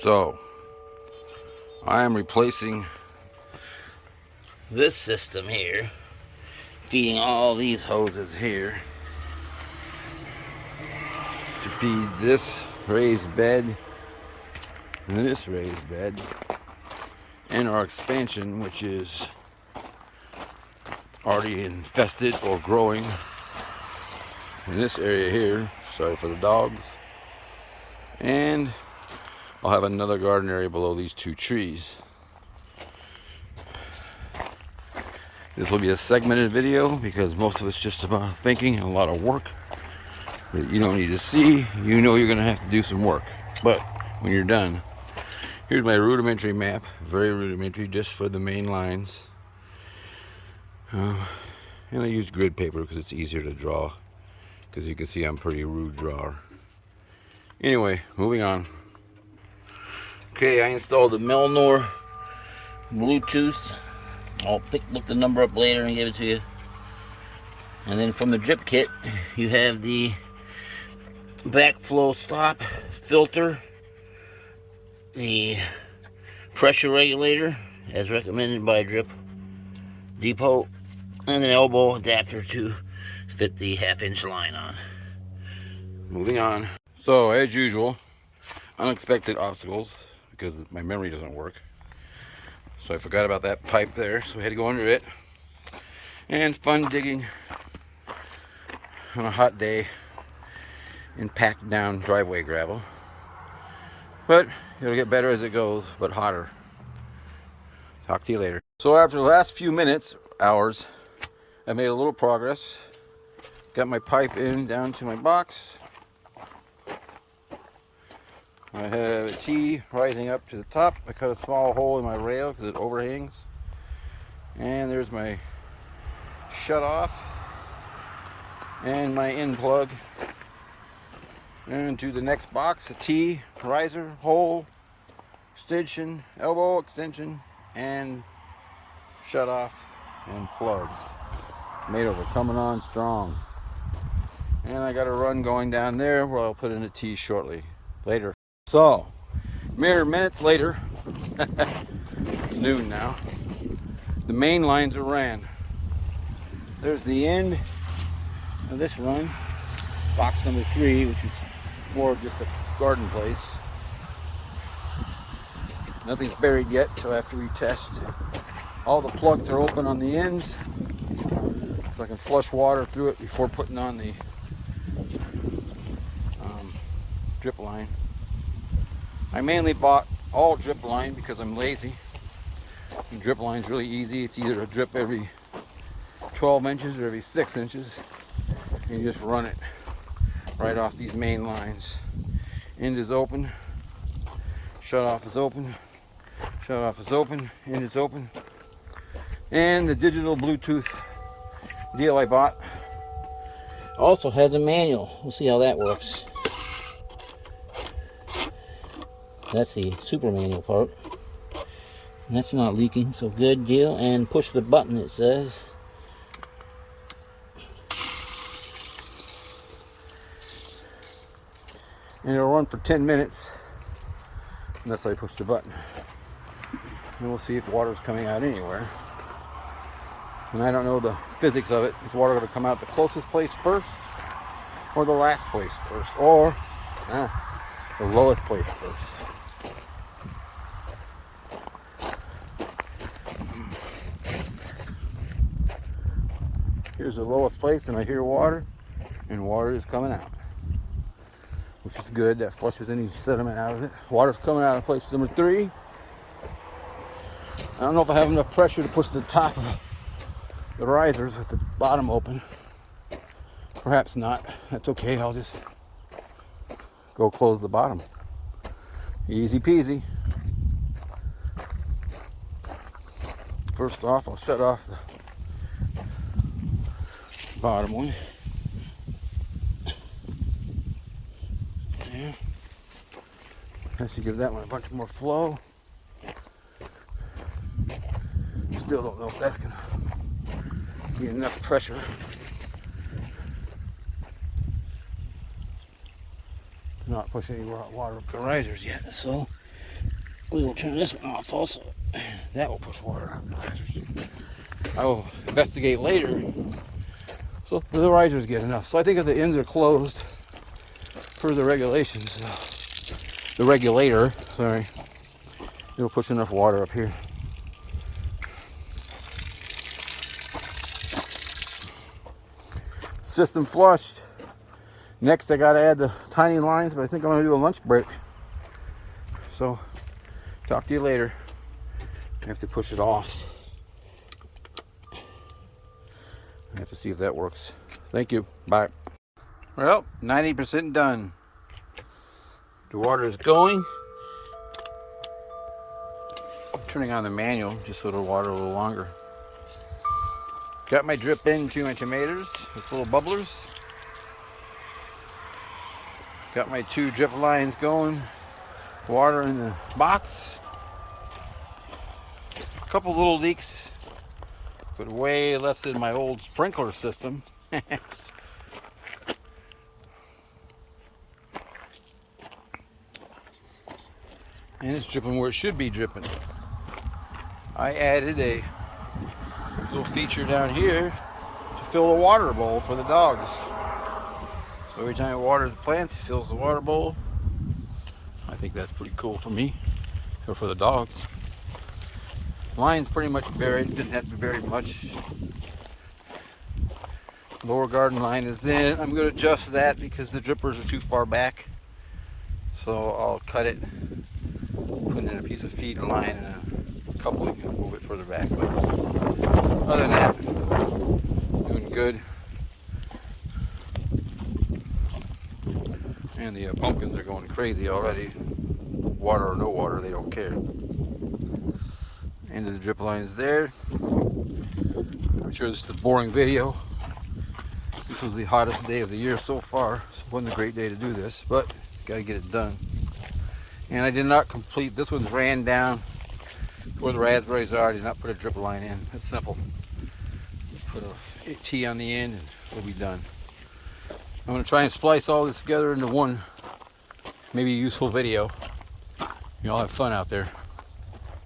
So, I am replacing this system here, feeding all these hoses here to feed this raised bed and this raised bed and our expansion, which is already infested or growing in this area here. Sorry for the dogs. And I'll have another garden area below these two trees. This will be a segmented video because most of it's just about thinking and a lot of work that you don't need to see. You know you're going to have to do some work. But when you're done, here's my rudimentary map. Very rudimentary, just for the main lines. And I use grid paper because it's easier to draw. Because you can see I'm a pretty rude drawer. Anyway, moving on. Okay, I installed the Melnor Bluetooth. I'll look the number up later and give it to you. And then from the drip kit, you have the backflow stop filter, the pressure regulator as recommended by Drip Depot, and an elbow adapter to fit the 1/2-inch line on. Moving on. So, as usual, unexpected obstacles because my memory doesn't work. So I forgot about that pipe there, so I had to go under it. And fun digging on a hot day in packed down driveway gravel. But it'll get better as it goes, but hotter. Talk to you later. So after the last few minutes, hours, I made a little progress. Got my pipe in down to my box. I have a T rising up to the top. I cut a small hole in my rail because it overhangs. And there's my shut off and my in plug. And to the next box, a T riser, hole, extension, elbow extension, and shut off and plug. Tomatoes are coming on strong. And I got a run going down there where I'll put in a T shortly. Later. So, mere minutes later, it's noon now, the main lines are ran. There's the end of this run, box number 3, which is more just a garden place. Nothing's buried yet, so I have to retest. All the plugs are open on the ends, so I can flush water through it before putting on the drip line. I mainly bought all drip line because I'm lazy. And drip line's really easy. It's either a drip every 12 inches or every 6 inches. And you just run it right off these main lines. End is open. Shut off is open. Shut off is open. End is open. And the digital Bluetooth deal I bought also has a manual. We'll see how that works. That's the super manual part. And that's not leaking, so good deal. And push the button, it says. And it'll run for 10 minutes unless I push the button. And we'll see if water's coming out anywhere. And I don't know the physics of it. Is water going to come out the closest place first? Or the last place first? Or the lowest place first? Here's the lowest place, and I hear water, and water is coming out, which is good. That flushes any sediment out of it. Water's coming out of place number 3. I don't know if I have enough pressure to push the top of the risers with the bottom open. Perhaps not. That's okay. I'll just go close the bottom. Easy peasy. First off, I'll shut off the bottom one. Yeah. Has to give that one a bunch more flow. Still don't know if that's gonna be enough pressure. Not push any water up the risers yet, so We will turn this one off also. That will push water out the risers. I will investigate later so the risers get enough. So I think if the ends are closed per the regulations, the regulator, sorry, it'll push enough water up here. System flushed. Next I gotta add the tiny lines, but I think I'm gonna do a lunch break. So talk to you later. I have to push it off. I have to see if that works. Thank you. Bye. Well, 90% done. The water is going. I'm turning on the manual just so it'll water a little longer. Got my drip into my tomatoes with little bubblers. Got my 2 drip lines going. Water in the box. A couple little leaks, but way less than my old sprinkler system. And it's dripping where it should be dripping. I added a little feature down here to fill the water bowl for the dogs. So every time I water the plants, it fills the water bowl. I think that's pretty cool for me or for the dogs. Line's pretty much buried, didn't have to be buried much. Lower garden line is in. I'm going to adjust that because the drippers are too far back. So I'll cut it, put in a piece of feed line and a coupling and move it further back. But other than that, doing good. And the pumpkins are going crazy already. Water or no water, they don't care. End of the drip line is there. I'm sure this is a boring video. This was the hottest day of the year so far, so it wasn't a great day to do this, but gotta get it done. And I did not complete, this one's ran down where the raspberries are. I did not put a drip line in. It's simple. Put a T on the end and we'll be done. I'm going to try and splice all this together into one maybe useful video. You all have fun out there.